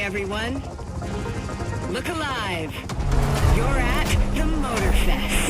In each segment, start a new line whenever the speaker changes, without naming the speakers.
everyone. Look alive. You're at the Motorfest.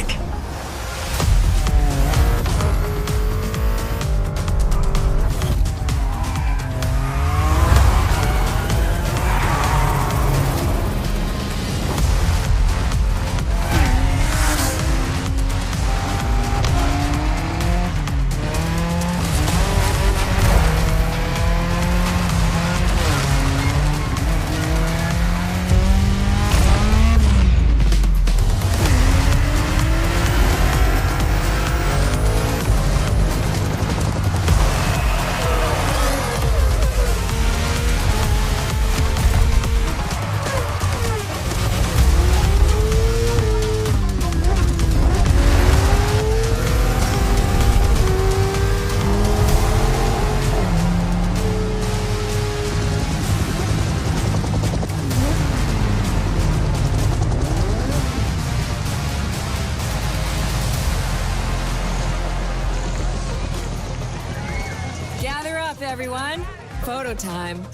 Everyone, photo time.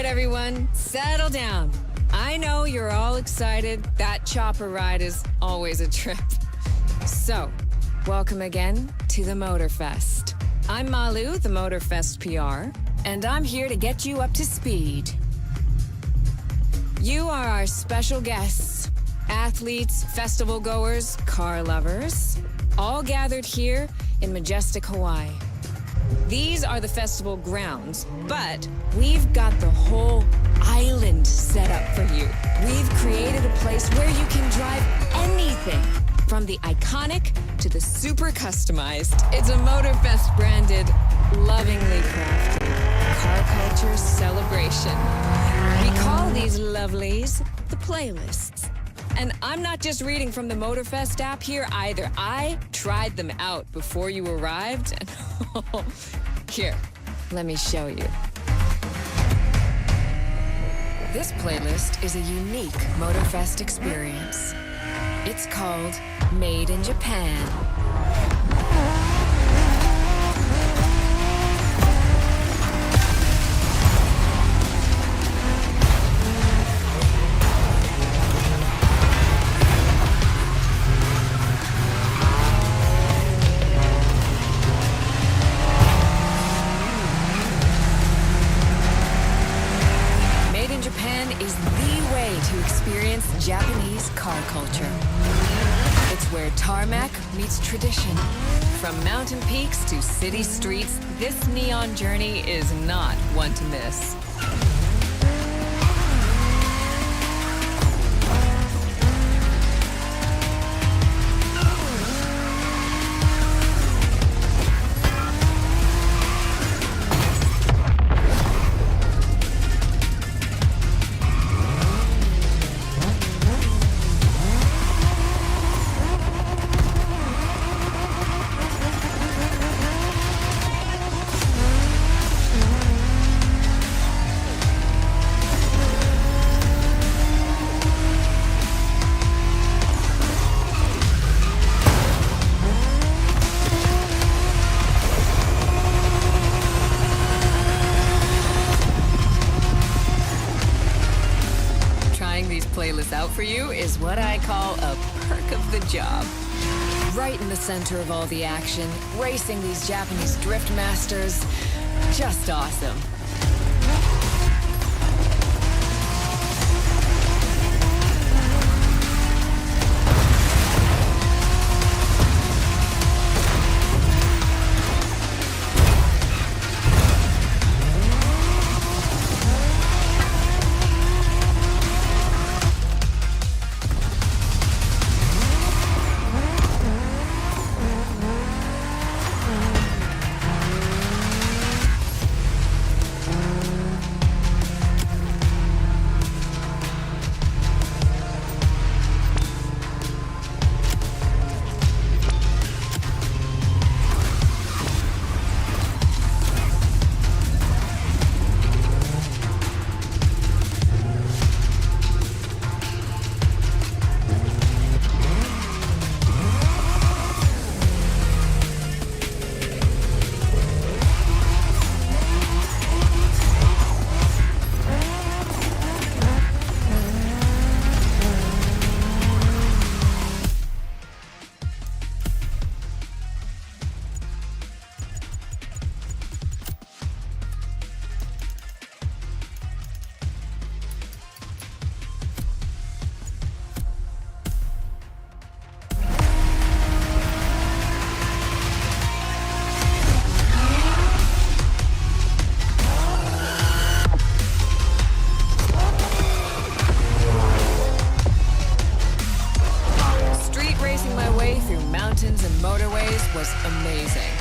Everyone, settle down. I know you're all excited. That chopper ride is always a trip. So, welcome again to the Motorfest. I'm Malu, the Motorfest PR, and I'm here to get you up to speed. You are our special guests, athletes, festival goers, car lovers, all gathered here in majestic Hawaii. These are the festival grounds, but we've got the whole island set up for you. We've created a place where you can drive anything, from the iconic to the super customized. It's a Motorfest branded, lovingly crafted car culture celebration. We call these lovelies the playlists. And I'm not just reading from the Motorfest app here either. I tried them out before you arrived. And here, let me show you. This playlist is a unique Motorfest experience. It's called Made in Japan. Japanese car culture. It's where tarmac meets tradition. From mountain peaks to city streets, this neon journey is not one to miss. Out for you is what I call a perk of the job. Right in the center of all the action, racing these Japanese drift masters, just awesome. amazing.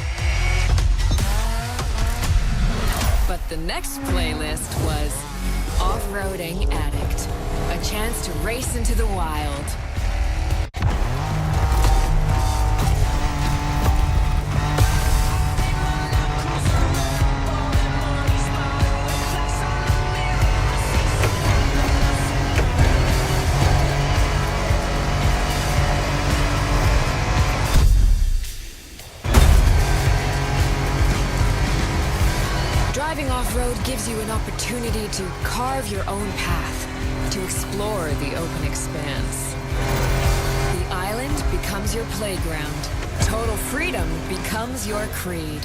But the next playlist was Off-Roading Addict, a chance to race into the wild. Driving off-road gives you an opportunity to carve your own path, to explore the open expanse. The island becomes your playground. Total freedom becomes your creed.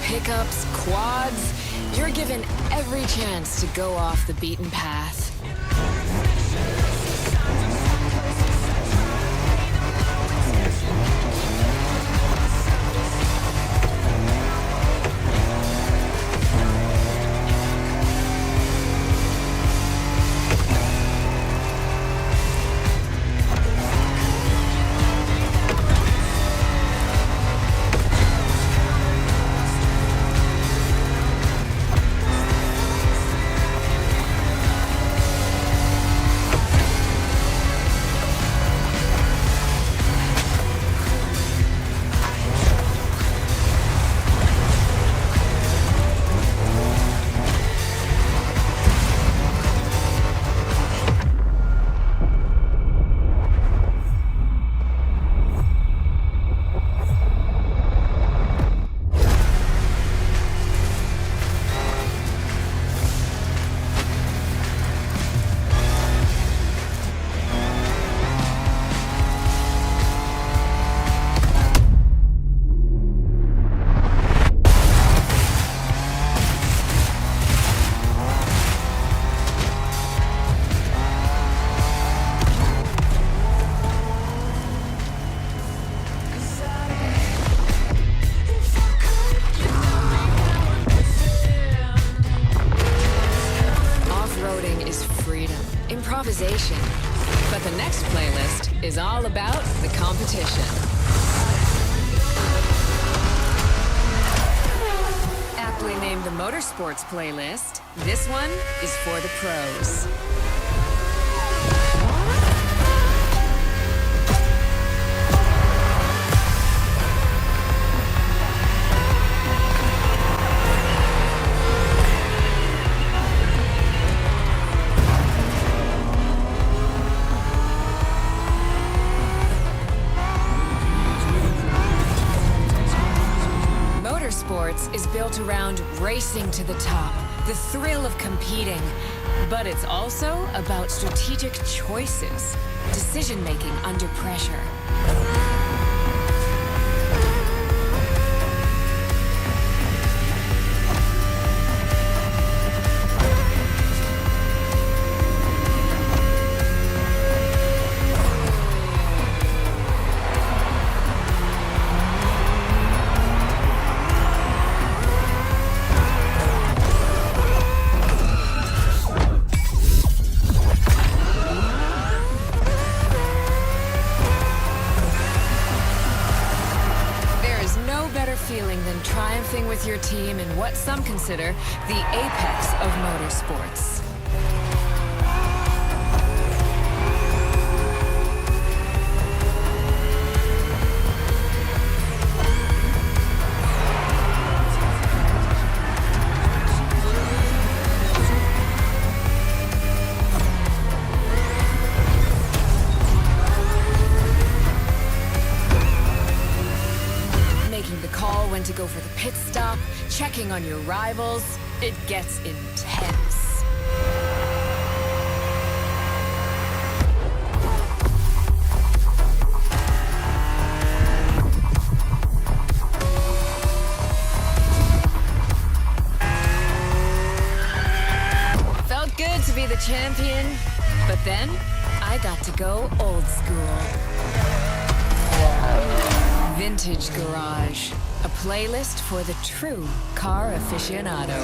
Pickups, quads, you're given every chance to go off the beaten path. Improvisation. But the next playlist is all about the competition. Aptly named the Motorsports playlist, this one is for the pros. Motorsports is built around racing to the top, the thrill of competing. But it's also about strategic choices, decision-making under pressure. Feeling than triumphing with your team in what some consider the apex of motorsports. When to go for the pit stop, checking on your rivals, it gets intense. champion, but then I got to go old school. Vintage Garage, a playlist for the true car aficionado.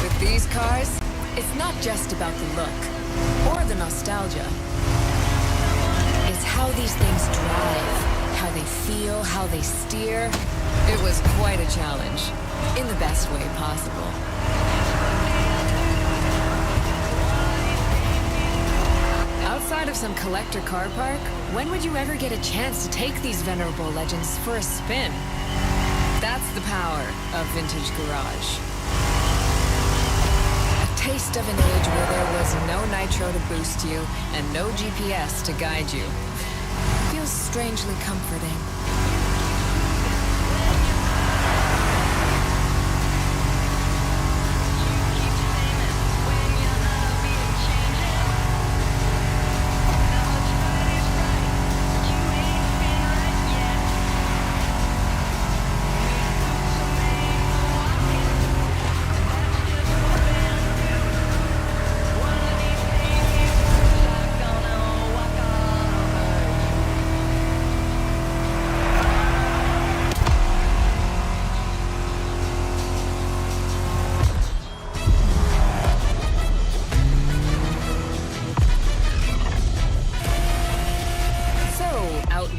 With these cars, it's not just about the look or the nostalgia. It's how these things drive, how they feel, how they steer. It was quite a challenge, in the best way possible. Outside of some collector car park, when would you ever get a chance to take these venerable legends for a spin? That's the power of Vintage Garage. Taste of an age where there was no nitro to boost you and no GPS to guide you. Feels strangely comforting.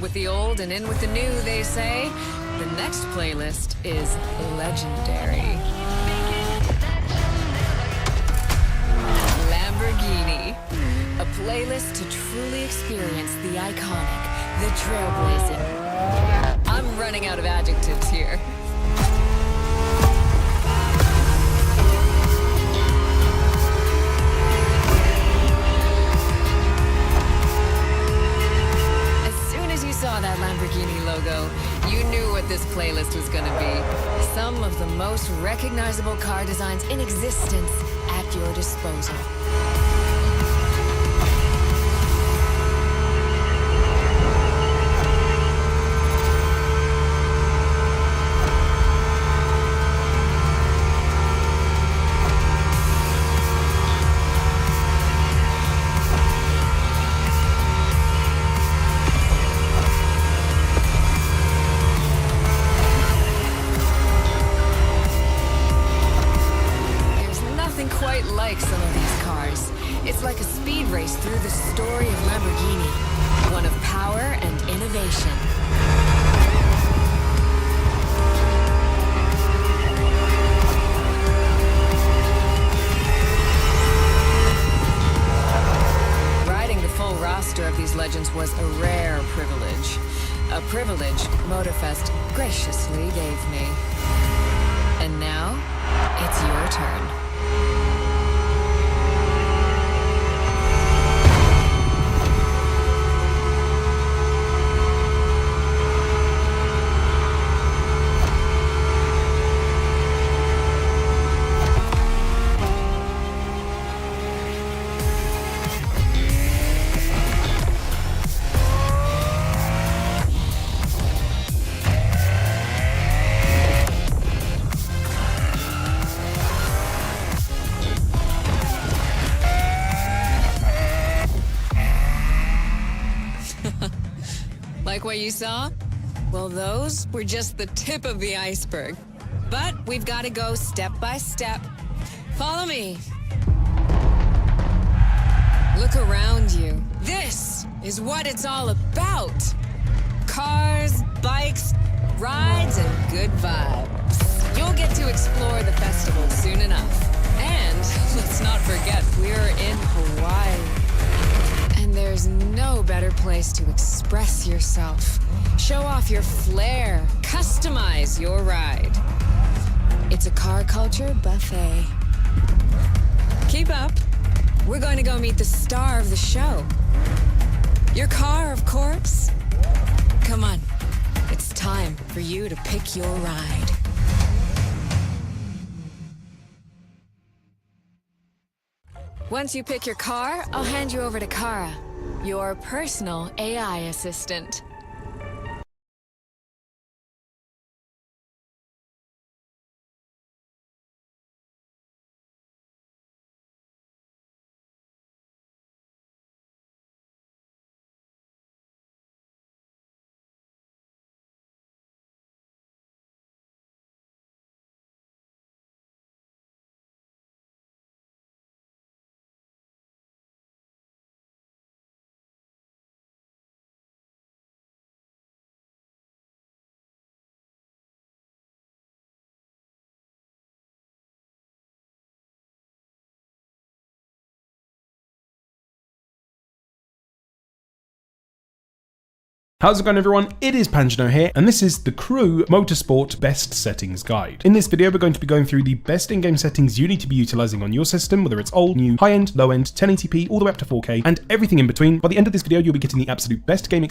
With the old and in with the new, they say. The next playlist is legendary. Lamborghini. A playlist to truly experience the iconic, the trailblazing. I'm running out of adjectives here. Saw that Lamborghini logo, you knew what this playlist was gonna be. Some of the most recognizable car designs in existence at your disposal. Like some of these cars. It's like a speed race through the story of Lamborghini, one of power and innovation. Riding the full roster of these legends was a rare privilege. A privilege Motorfest graciously gave me. And now, it's your turn. Like what you saw? Well, those were just the tip of the iceberg. But we've got to go step by step. Follow me. Look around you. This is what it's all about. Cars, bikes, rides, and good vibes. You'll get to explore the festival soon enough. And let's not forget, we're in Hawaii. And there's no better place to express yourself. Show off your flair. Customize your ride. It's a car culture buffet. Keep up. We're going to go meet the star of the show. Your car, of course. Come on. It's time for you to pick your ride. Once you pick your car, I'll hand you over to Kara, your personal AI assistant.
How's it going, everyone? It is Pangino here, and this is the Crew Motorsport Best Settings Guide. In this video, we're going to be going through the best in-game settings you need to be utilizing on your system, whether it's old, new, high-end, low-end, 1080p, all the way up to 4K, and everything in between. By the end of this video, you'll be getting the absolute best game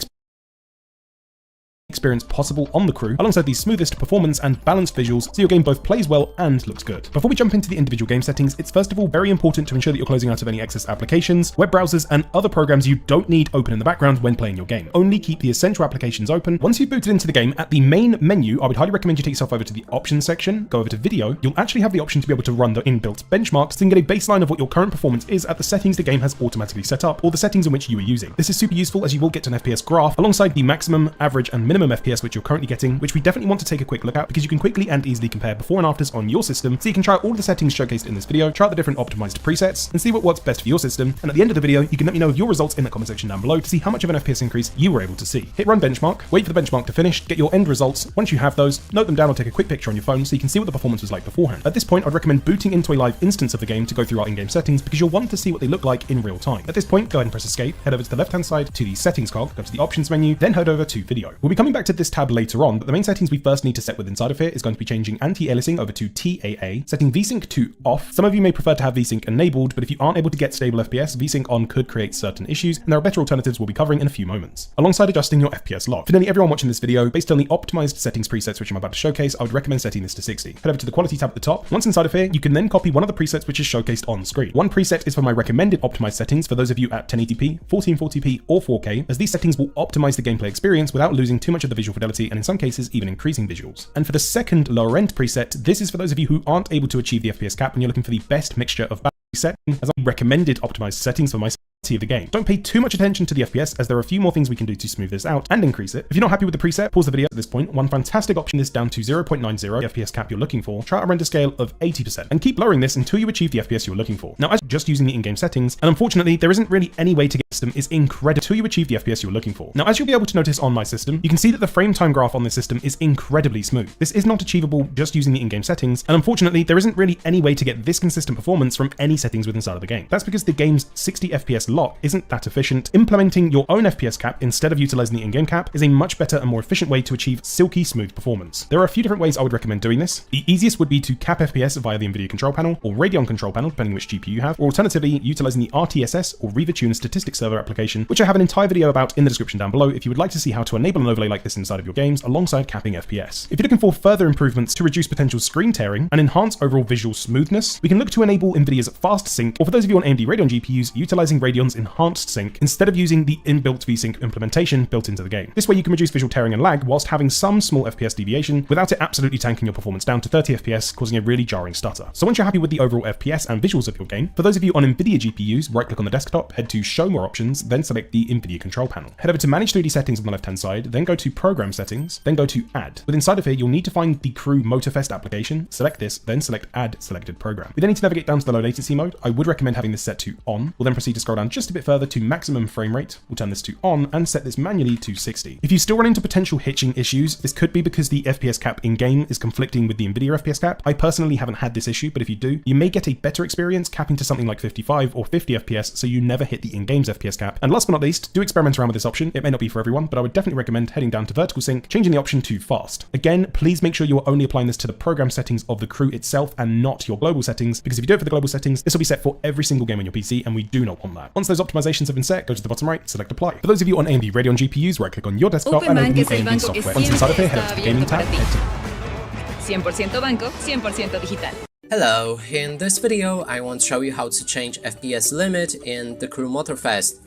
experience possible on the Crew, alongside the smoothest performance and balanced visuals, so your game both plays well and looks good. Before we jump into the individual game settings, it's first of all very important to ensure that you're closing out of any excess applications, web browsers, and other programs you don't need open in the background when playing your game. Only keep the essential applications open. Once you've booted into the game, at the main menu, I would highly recommend you take yourself over to the options section, go over to video. You'll actually have the option to be able to run the inbuilt benchmarks, so you can get a baseline of what your current performance is at the settings the game has automatically set up, or the settings in which you are using. This is super useful as you will get an FPS graph alongside the maximum, average, and minimum FPS which you're currently getting, which we definitely want to take a quick look at because you can quickly and easily compare before and afters on your system, so you can try all the settings showcased in this video, try out the different optimized presets, and see what works best for your system. And at the end of the video, you can let me know your results in the comment section down below to see how much of an FPS increase you were able to see. Hit run benchmark, wait for the benchmark to finish, get your end results. Once you have those, note them down or take a quick picture on your phone so you can see what the performance was like beforehand. At this point, I'd recommend booting into a live instance of the game to go through our in-game settings because you'll want to see what they look like in real time. At this point, go ahead and press escape, head over to the left-hand side to the settings cog, go to the options menu, then head over to video. We'll be coming back to this tab later on, but the main settings we first need to set with inside of here is going to be changing anti-aliasing over to TAA, setting VSync to off. Some of you may prefer to have VSync enabled, but if you aren't able to get stable FPS, VSync on could create certain issues, and there are better alternatives we'll be covering in a few moments. Alongside adjusting your FPS log. For nearly everyone watching this video, based on the optimized settings presets which I'm about to showcase, I would recommend setting this to 60. Head over to the quality tab at the top. Once inside of here, you can then copy one of the presets which is showcased on screen. One preset is for my recommended optimized settings for those of you at 1080p, 1440p, or 4K, as these settings will optimize the gameplay experience without losing too much of the visual fidelity and in some cases even increasing visuals. And for the second lower end preset, this is for those of you who aren't able to achieve the FPS cap and you're looking for the best mixture of balance setting, as I recommended optimized settings for my of the game. Don't pay too much attention to the FPS as there are a few more things we can do to smooth this out and increase it. If you're not happy with the preset, pause the video at this point. One fantastic option is down to 0.90, the FPS cap you're looking for. Try out a render scale of 80% and keep lowering this until you achieve the FPS you're looking for. Now, as just using the in-game settings, and unfortunately there isn't really any way to get the system is incredible until you achieve the FPS you're looking for. Now, as you'll be able to notice on my system, you can see that the frame time graph on this system is incredibly smooth. This is not achievable just using the in-game settings, and unfortunately there isn't really any way to get this consistent performance from any settings within inside of the game. That's because the game's 60 FPS lock isn't that efficient. Implementing your own FPS cap instead of utilizing the in-game cap is a much better and more efficient way to achieve silky smooth performance. There are a few different ways I would recommend doing this. The easiest would be to cap FPS via the NVIDIA control panel or Radeon control panel, depending which GPU you have, or alternatively utilizing the RTSS or RevaTune statistics server application, which I have an entire video about in the description down below if you would like to see how to enable an overlay like this inside of your games alongside capping FPS. If you're looking for further improvements to reduce potential screen tearing and enhance overall visual smoothness, we can look to enable NVIDIA's fast sync, or for those of you on AMD Radeon GPUs, utilizing Radeon's enhanced sync instead of using the inbuilt VSync implementation built into the game. This way you can reduce visual tearing and lag whilst having some small FPS deviation without it absolutely tanking your performance down to 30 FPS, causing a really jarring stutter. So once you're happy with the overall FPS and visuals of your game, for those of you on NVIDIA GPUs, right click on the desktop, head to show more options, then select the NVIDIA control panel. Head over to manage 3D settings on the left hand side, then go to program settings, then go to add. With inside of here, you'll need to find the Crew Motorfest application, select this, then select add selected program. We then need to navigate down to the low latency mode. I would recommend having this set to on. We'll then proceed to scroll down just a bit further to maximum frame rate. We'll turn this to on and set this manually to 60. If you still run into potential hitching issues, this could be because the FPS cap in-game is conflicting with the NVIDIA FPS cap. I personally haven't had this issue, but if you do, you may get a better experience capping to something like 55 or 50 FPS so you never hit the in-game's FPS cap. And last but not least, do experiment around with this option. It may not be for everyone, but I would definitely recommend heading down to vertical sync, changing the option to fast. Again, please make sure you are only applying this to the program settings of the Crew itself and not your global settings, because if you do it for the global settings, this will be set for every single game on your PC, and we do not want that. Once those optimizations have been set, go to the bottom right, select apply. For those of you on AMD Radeon GPUs, right click on your desktop and open the AMD software. Once inside of here, head over to the gaming tab,
100% banco, 100% digital.
Hello, in this video I want to show you how to change FPS limit in the Crew Motorfest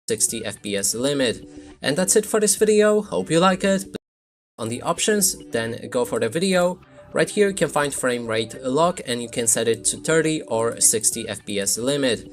60 FPS limit. And that's it for this video, hope you like it. On the options, then go for the video. Right here you can find frame rate lock and you can set it to 30 or 60 FPS limit.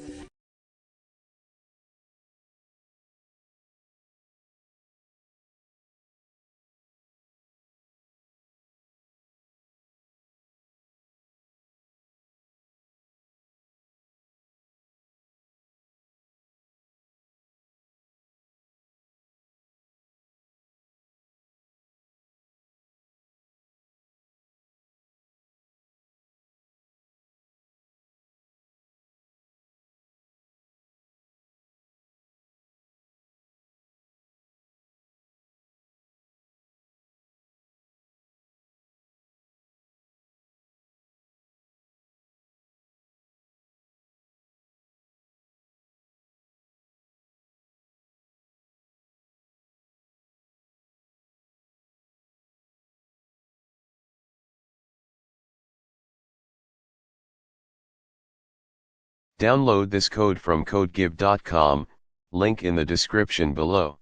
Download this code from codegive.com, link in the description below.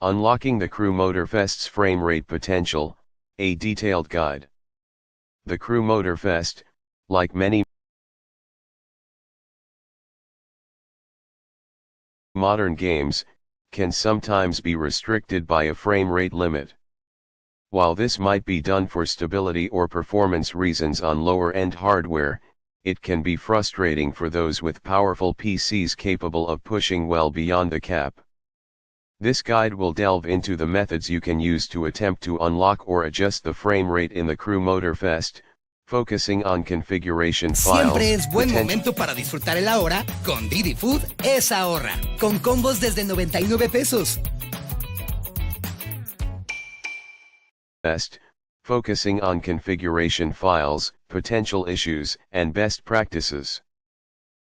Unlocking the Crew Motorfest's frame rate potential, a detailed guide. The Crew Motorfest, like many modern games, can sometimes be restricted by a frame rate limit. While this might be done for stability or performance reasons on lower-end hardware, it can be frustrating for those with powerful PCs capable of pushing well beyond the cap. This guide will delve into the methods you can use to attempt to unlock or adjust the frame rate in the Crew Motorfest, focusing on configuration files.
Siempre es buen momento para disfrutar el ahora. Con Didi Food es ahorra. Con combos desde 99 pesos.
Focusing on configuration files, potential issues, and best practices.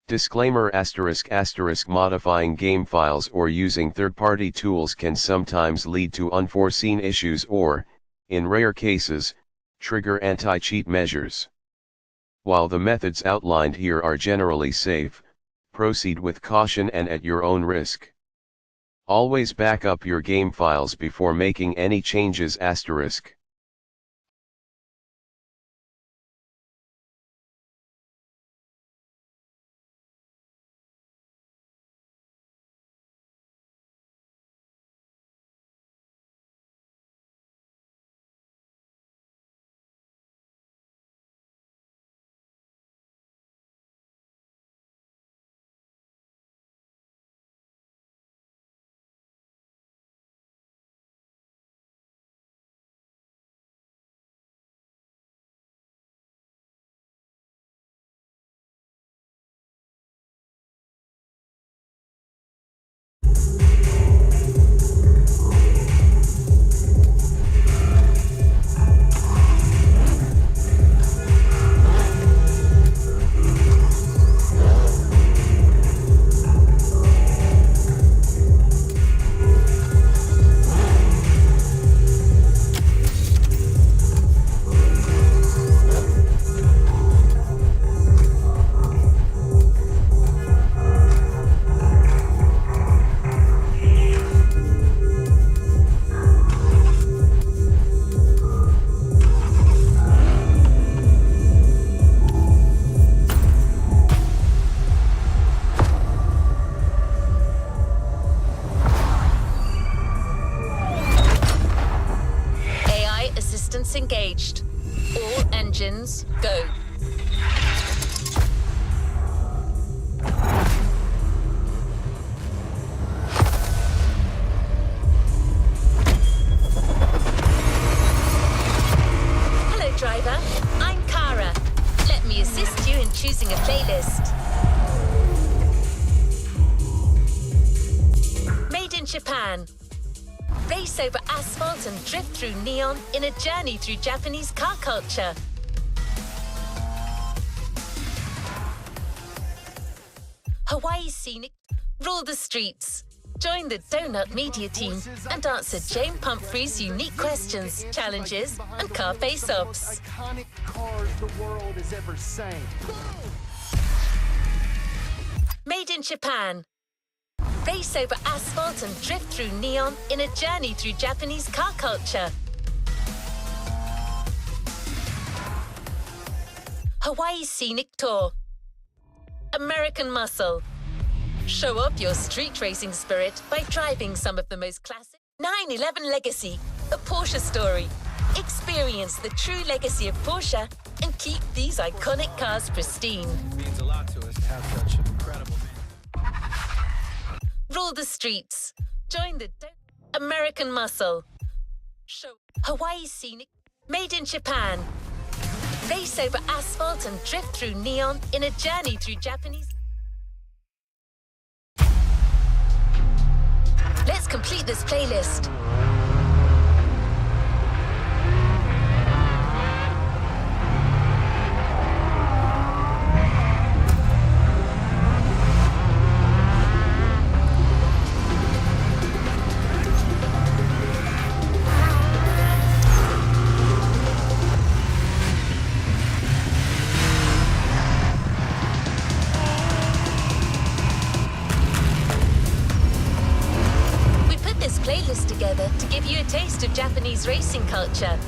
Disclaimer **** modifying game files or using third-party tools can sometimes lead to unforeseen issues or, in rare cases, trigger anti-cheat measures. While the methods outlined here are generally safe, proceed with caution and at your own risk. Always back up your game files before making any changes ***.
Engaged. All engines, go. Hello, driver. I'm Kara. Let me assist you in choosing a playlist. Made in Japan. Race over asphalt and drift through neon in a journey through Japanese car culture. Hawaii scenic, rule the streets.
Join the Donut Media team and answer Jane Pumphrey's unique questions, challenges, and car face-offs.
Iconic cars the world has ever seen.
Made in Japan. Race over asphalt and drift through neon in a journey through Japanese car culture. Hawaii Scenic Tour. American Muscle. Show up your street racing spirit by driving some of the most classic 911 Legacy, a Porsche story. Experience the true legacy of Porsche and keep these iconic cars pristine.
It means a lot to us to have such an incredible man.
Rule the streets. Join the American Muscle. Show Hawaii Scenic. Made in Japan. Race over asphalt and drift through neon in a journey through Japanese. Let's complete this playlist. Playlist together to give you a taste of Japanese racing culture.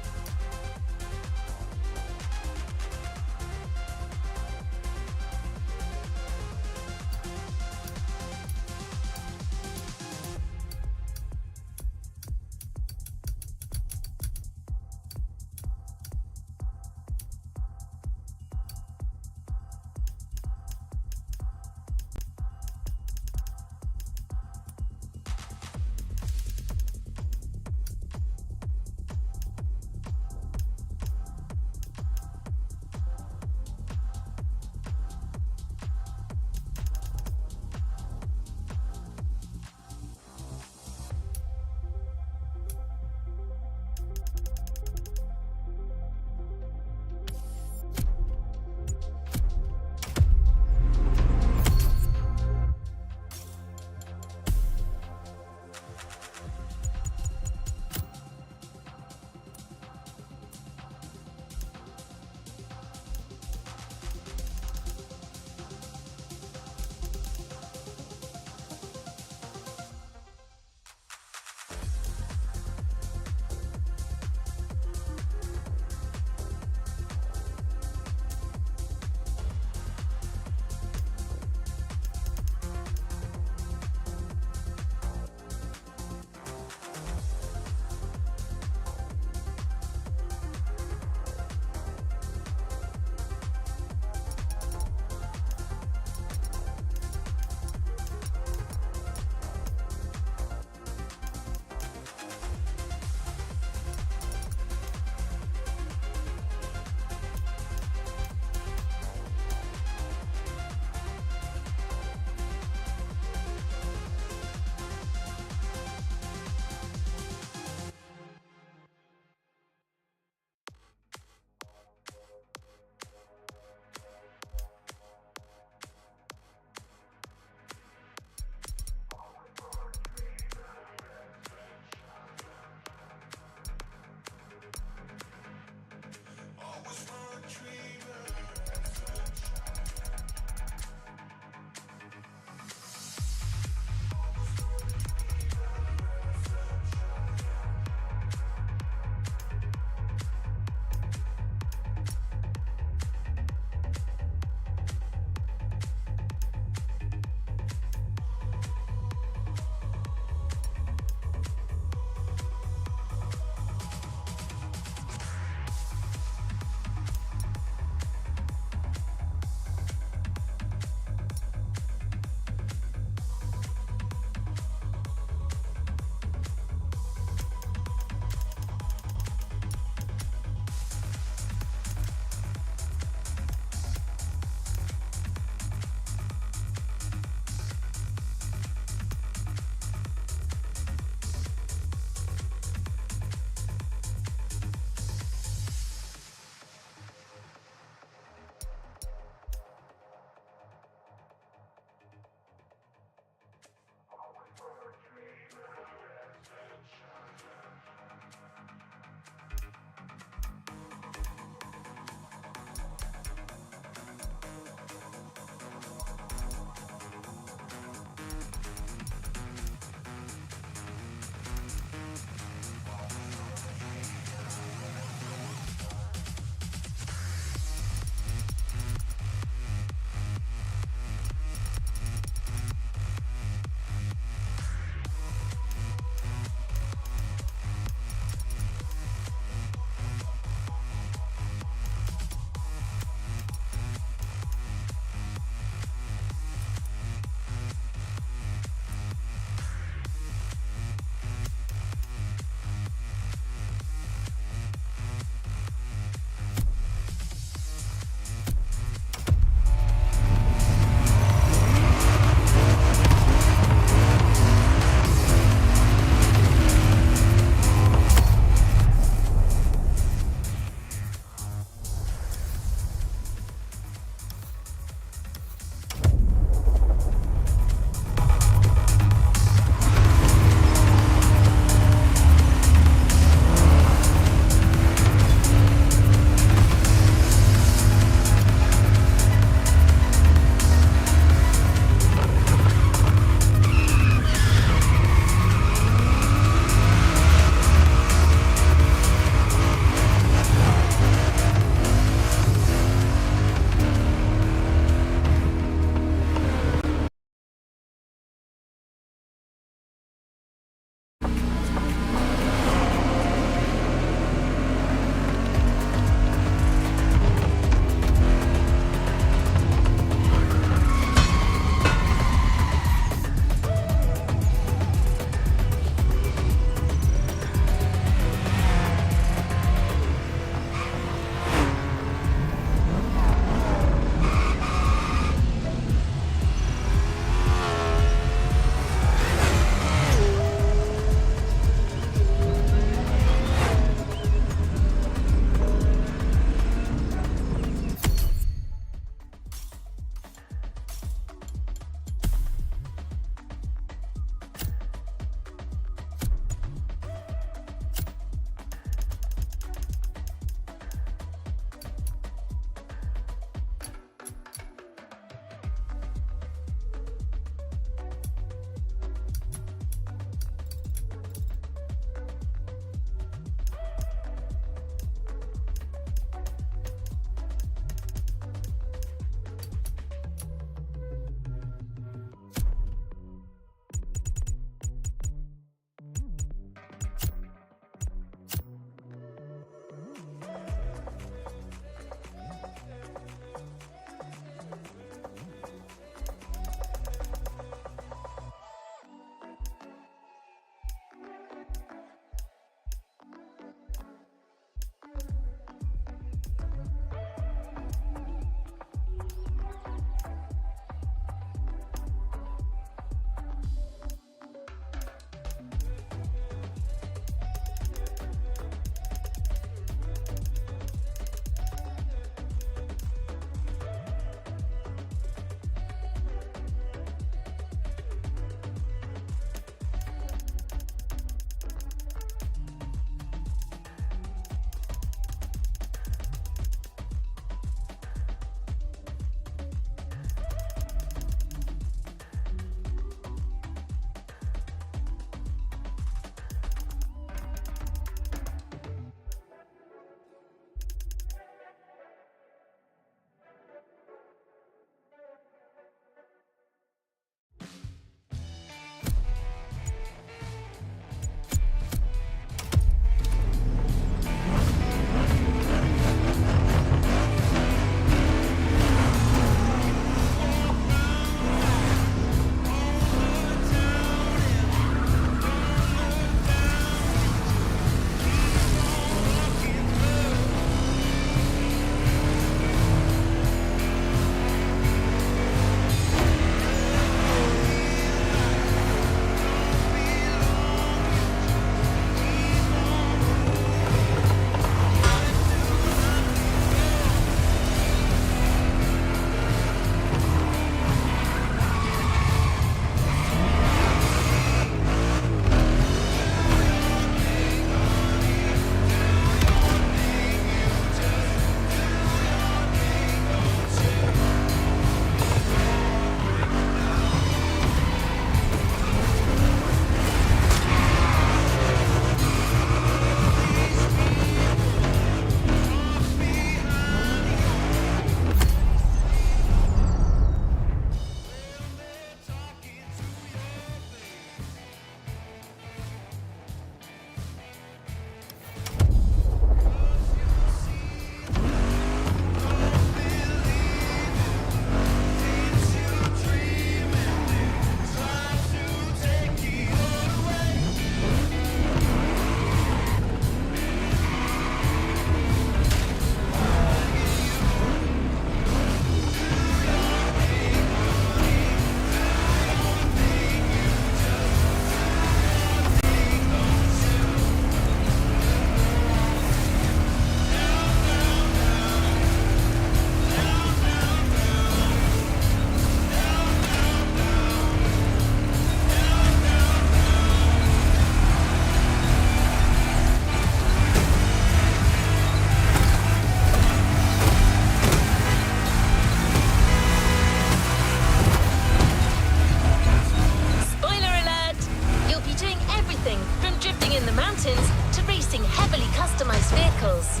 in the mountains to racing heavily customized vehicles.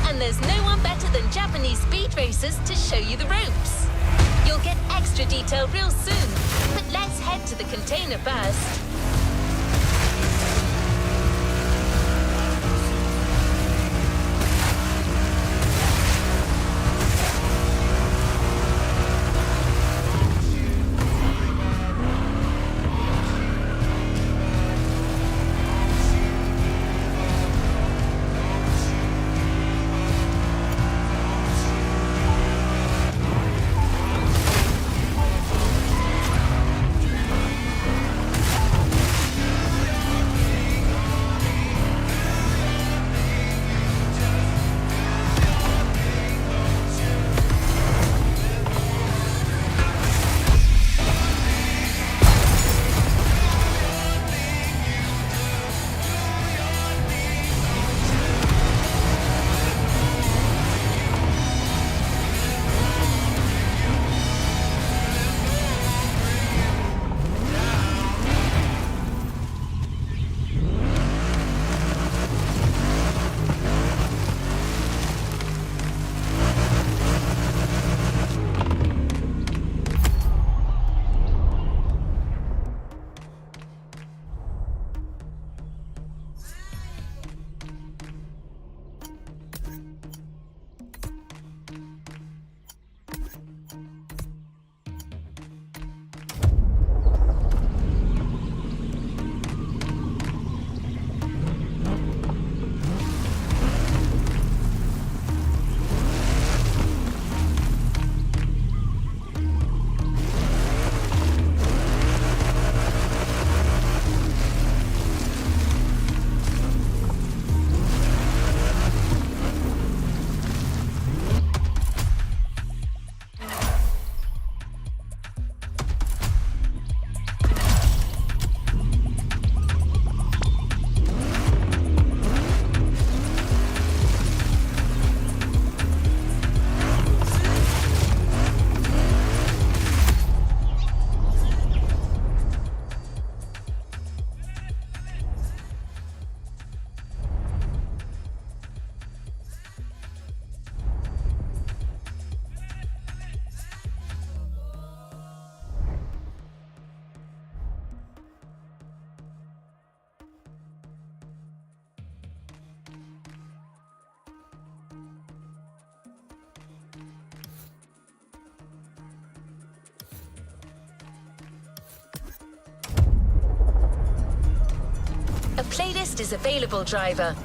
And there's no one better than Japanese speed racers to show you the ropes. You'll get extra detail real soon, but let's head to the container first. A playlist is available, driver.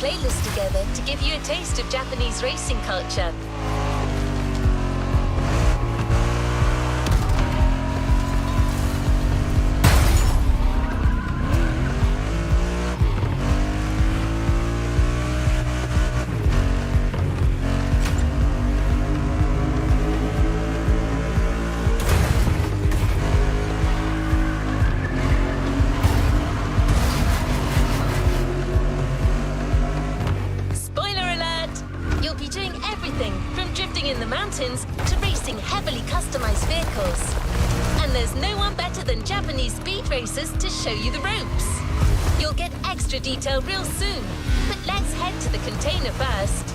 playlist together to give you a taste of Japanese racing culture. In the mountains to racing heavily customized vehicles. And there's no one better than Japanese speed racers to show you the ropes. You'll get extra detail real soon, but let's head to the container first.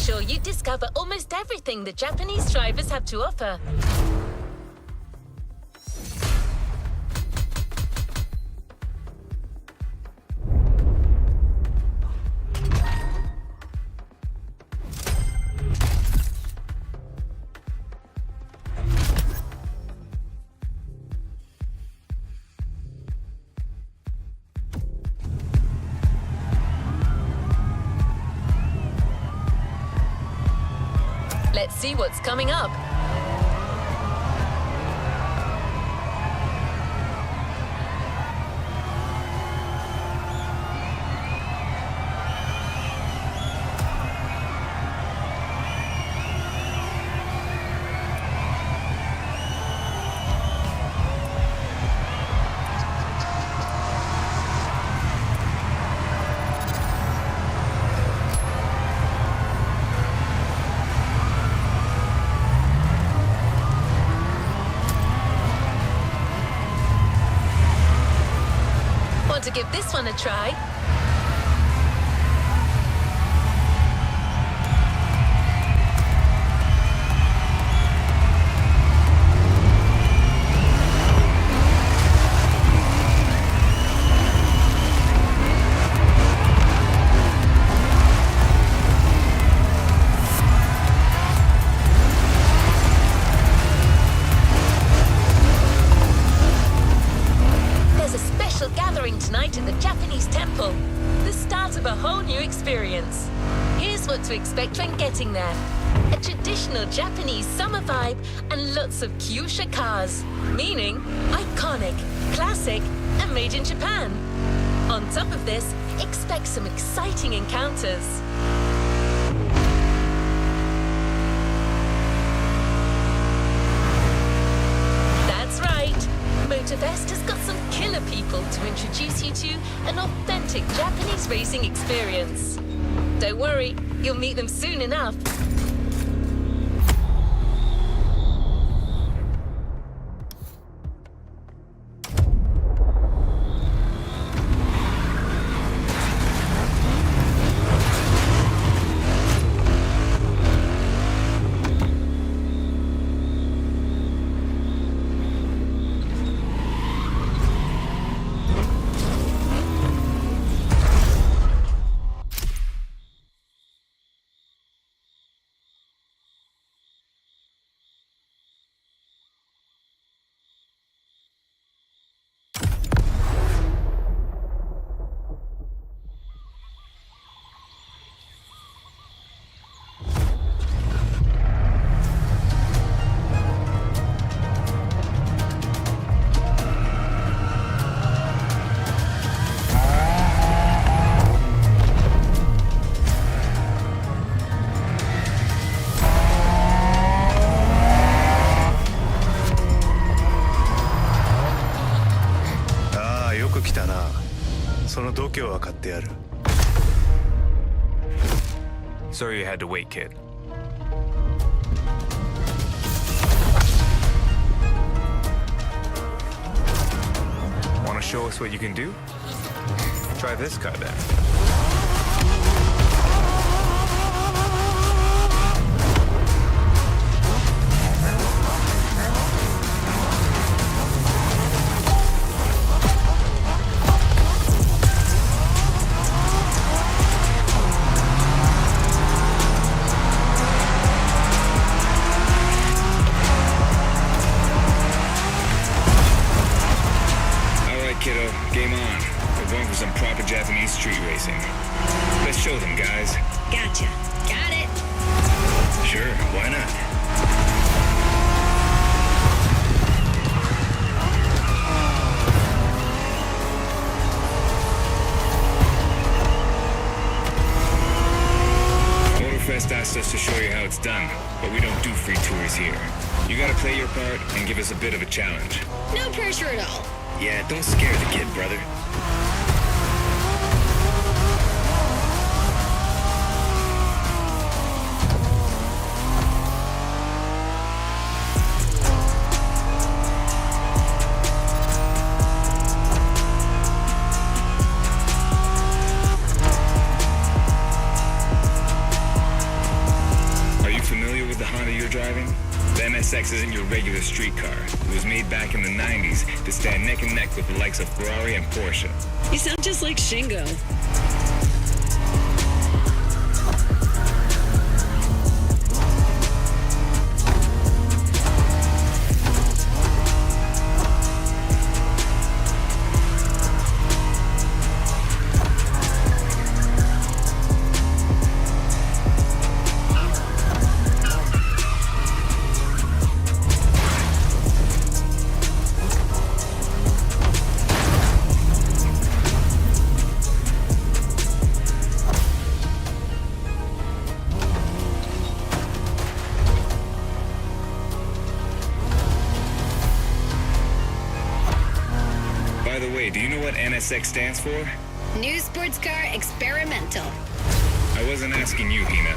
sure you discover almost everything the Japanese drivers have to offer. Let's see what's coming up. Want to give this one a try? Tonight at the Japanese temple, the start of a whole new experience. Here's what to expect when getting there. A traditional Japanese summer vibe and lots of kyusha cars, meaning iconic, classic, and made in Japan. On top of this, expect some exciting encounters. That's right. Motorfest has got some killer people to introduce you to an authentic Japanese racing experience. Don't worry, you'll meet them soon enough.
Sorry you had to wait, kid. Want to show us what you can do? Try this car then.
Kiddo, game on. We're going for some proper Japanese street racing. Let's show them, guys.
Gotcha. Got it.
Sure, why not? Motorfest asked us to show you how it's done, but we don't do free tours here. You gotta play your part and give us a bit of a challenge.
No pressure at all.
Yeah, don't scare the kid, brother. NSX isn't your regular street car. It was made back in the 90s to stand neck and neck with the likes of Ferrari and Porsche.
You sound just like Shingo.
By the way, do you know what NSX stands for?
New sports car experimental.
I wasn't asking you, Hina.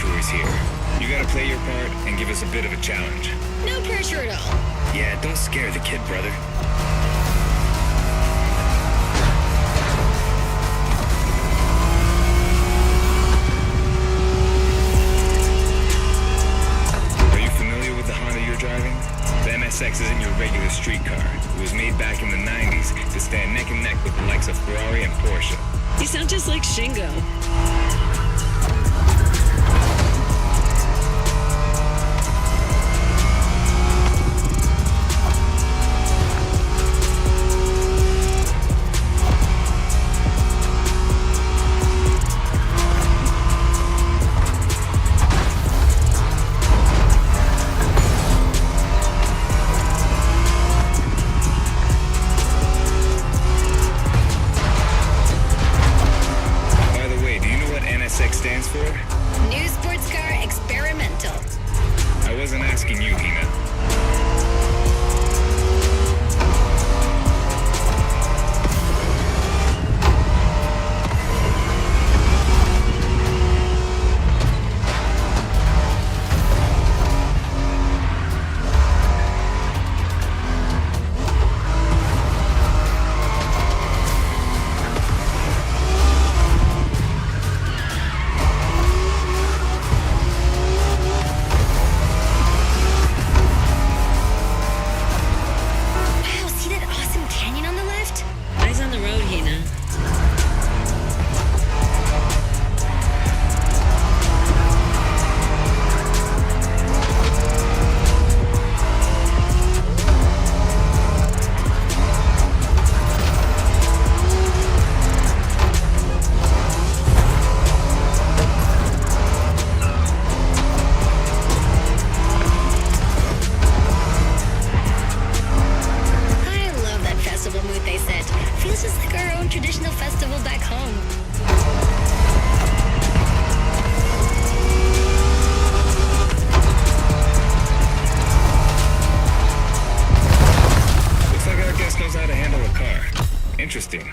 tours here. You gotta play your part and give us a bit of a challenge.
No pressure at all.
Yeah, don't scare the kid, brother. Are you familiar with the Honda you're driving? The MSX isn't your regular street car. It was made back in the 90s to stand neck and neck with the likes of Ferrari and Porsche.
You sound just like Shingo.
New sports car experimental.
I wasn't asking you, Hina. Interesting.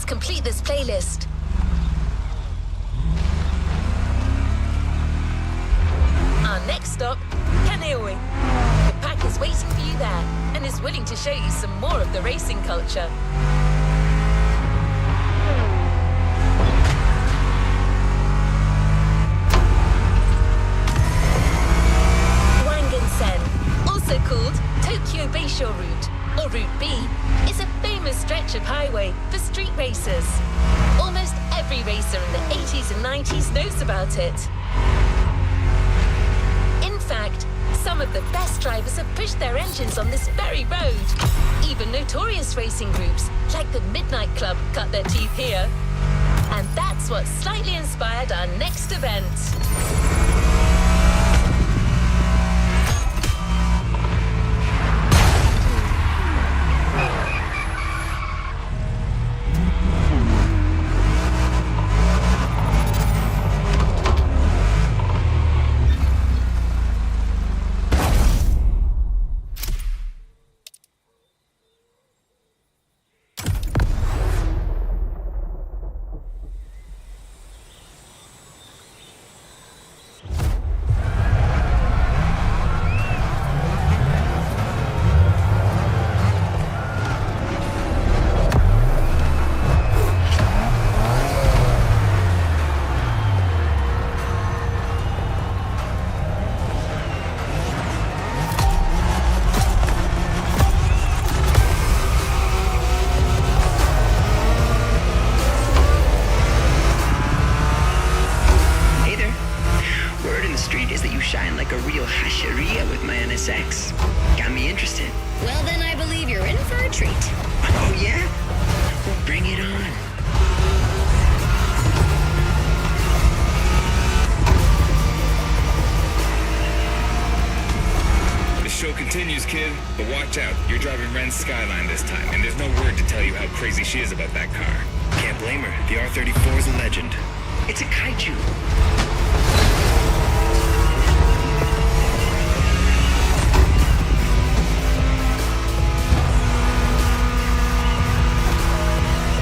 Complete this playlist. Our next stop, Kaneohe. The pack is waiting for you there and is willing to show you some more of the racing culture. Wangansen, also called Tokyo Bayshore Route, or Route B, is a famous stretch of highway for street racers. Almost every racer in the 80s and 90s knows about it. In fact, some of the best drivers have pushed their engines on this very road. Even notorious racing groups, like the Midnight Club, cut their teeth here. And that's what slightly inspired our next event.
Got me interested.
Well, then I believe you're in for a treat.
Oh, yeah? Well, bring it on.
The show continues, kid, but watch out. You're driving Ren's Skyline this time, and there's no word to tell you how crazy she is about that car. Can't blame her. The R34 is a legend.
It's a kaiju.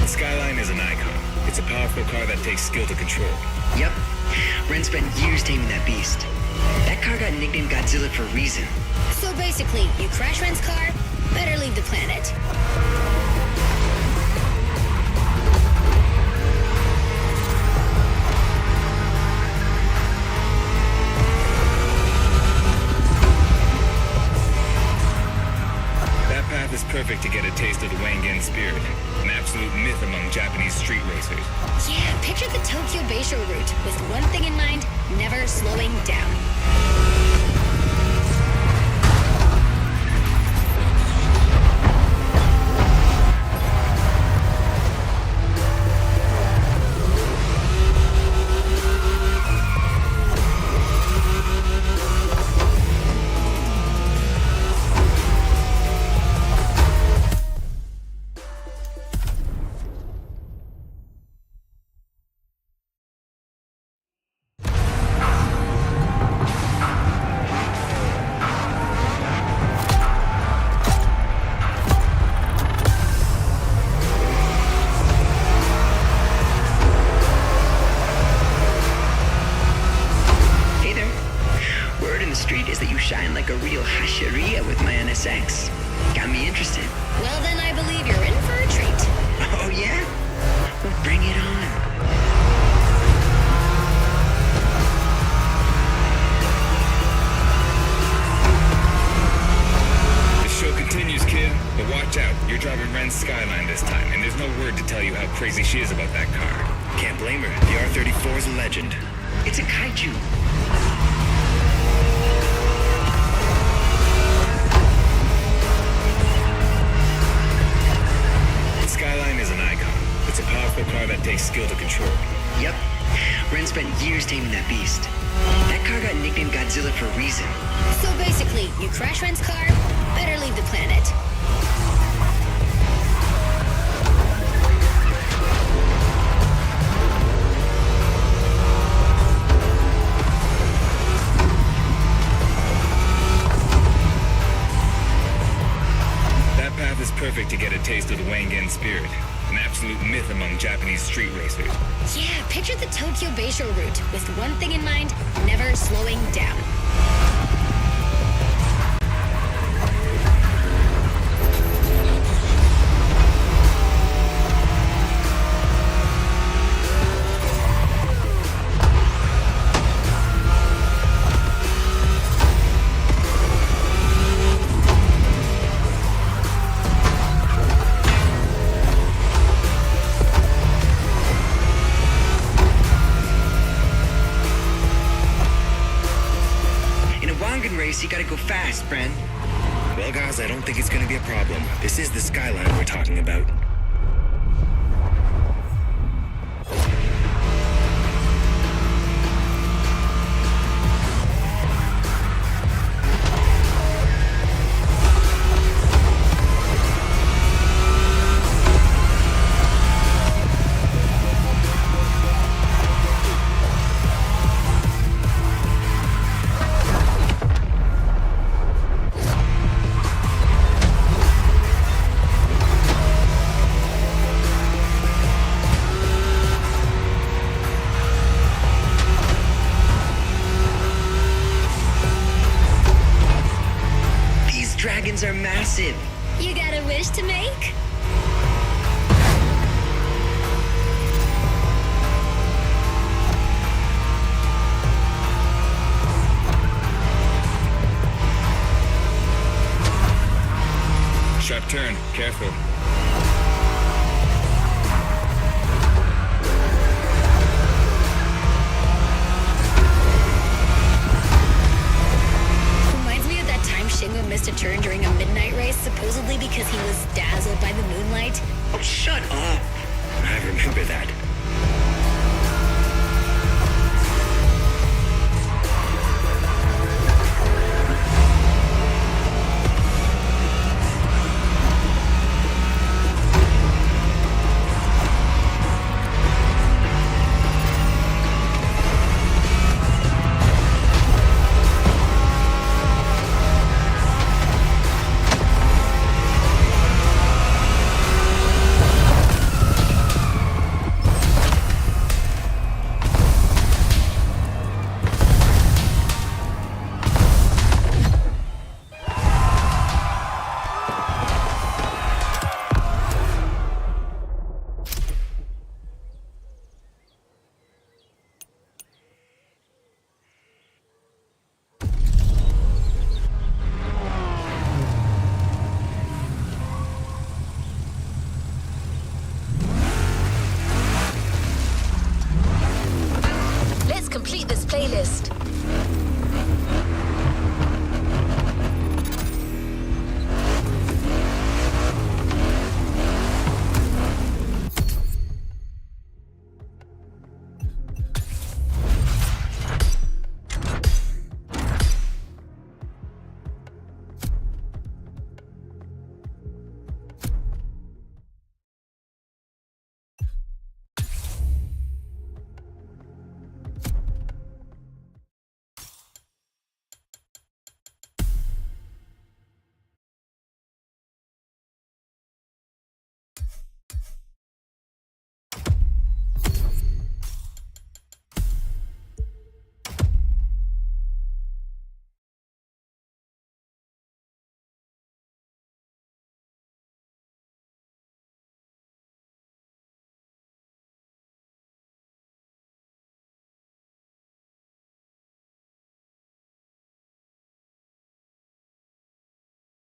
Skyline is an icon. It's a powerful car that takes skill to control.
Yep. Ren spent years taming that beast. That car got nicknamed Godzilla for a reason.
So basically, you crash Ren's car, better leave the planet.
That path is perfect to get a taste of the Wangan spirit. An absolute myth among Japanese street racers.
Yeah, picture the Tokyo Bayshore route with one thing in mind, never slowing down.
Got me interested.
Well, then I believe you're in for a treat.
Oh, yeah? Well, bring it on.
The show continues, kid, but watch out. You're driving Ren's Skyline this time, and there's no word to tell you how crazy she is about that car. Can't blame her. The R34 is a legend.
It's a kaiju.
Skyline is an icon. It's a powerful car that takes skill to control.
Yep. Ren spent years taming that beast. That car got nicknamed Godzilla for a reason.
So basically, you crash Ren's car, better leave the planet.
That path is perfect to get a taste of the Wangan spirit. An absolute myth among Japanese street racers.
Yeah, picture the Tokyo Bayshore route with one thing in mind, never slowing down.
You gotta go fast, Bren.
Well, guys, I don't think it's gonna be a problem. This is the Skyline we're talking about.
Impressive.
You got a wish to make?
Sharp turn, careful.